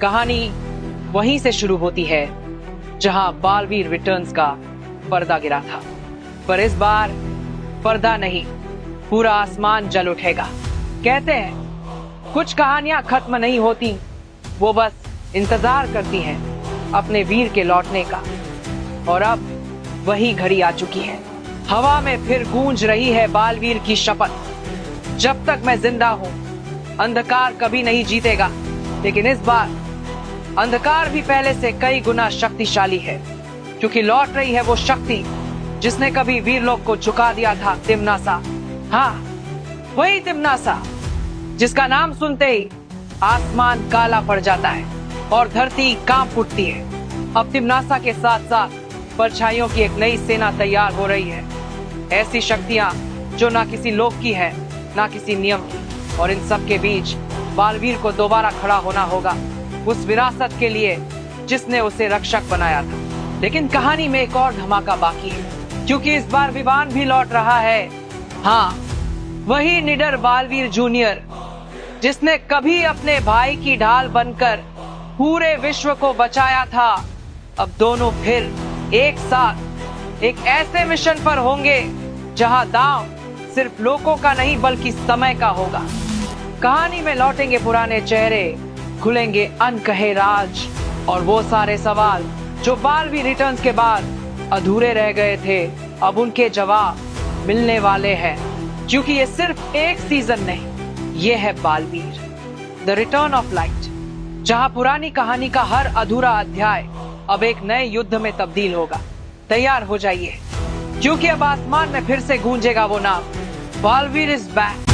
कहानी वहीं से शुरू होती है जहां बालवीर रिटर्न्स का पर्दा गिरा था, पर इस बार पर्दा नहीं, पूरा आसमान जल उठेगा। कहते हैं कुछ कहानियां खत्म नहीं होती, वो बस इंतजार करती हैं अपने वीर के लौटने का। और अब वही घड़ी आ चुकी है। हवा में फिर गूंज रही है बालवीर की शपथ, जब तक मैं जिंदा हूं अंधकार कभी नहीं जीतेगा। लेकिन इस बार अंधकार भी पहले से कई गुना शक्तिशाली है, क्योंकि लौट रही है वो शक्ति जिसने कभी वीरलोक को झुका दिया था, तिम्नासा। हाँ, वही तिम्नासा जिसका नाम सुनते ही आसमान काला पड़ जाता है और धरती कांप उठती है। अब तिम्नासा के साथ साथ परछाइयों की एक नई सेना तैयार हो रही है, ऐसी शक्तियां जो ना किसी लोक की है ना किसी नियम की। और इन सब के बीच बालवीर को दोबारा खड़ा होना होगा उस विरासत के लिए जिसने उसे रक्षक बनाया था। लेकिन कहानी में एक और धमाका बाकी है, क्योंकि इस बार विवान भी लौट रहा है। हाँ, वही निडर बालवीर जूनियर जिसने कभी अपने भाई की ढाल बनकर पूरे विश्व को बचाया था। अब दोनों फिर एक साथ एक ऐसे मिशन पर होंगे जहां दांव सिर्फ लोगों का नहीं बल्कि समय का होगा। कहानी में लौटेंगे पुराने चेहरे, खुलेंगे अनकहे राज और वो सारे सवाल जो बालवीर रिटर्न्स के बाद अधूरे रह गए थे, अब उनके जवाब मिलने वाले हैं। क्योंकि ये सिर्फ एक सीजन नहीं, ये है Baalveer the return of light, जहां पुरानी कहानी का हर अधूरा अध्याय अब एक नए युद्ध में तब्दील होगा। तैयार हो जाइए, क्योंकि अब आसमान में फिर से गूंजेगा वो नाम, बालवीर इज बैक।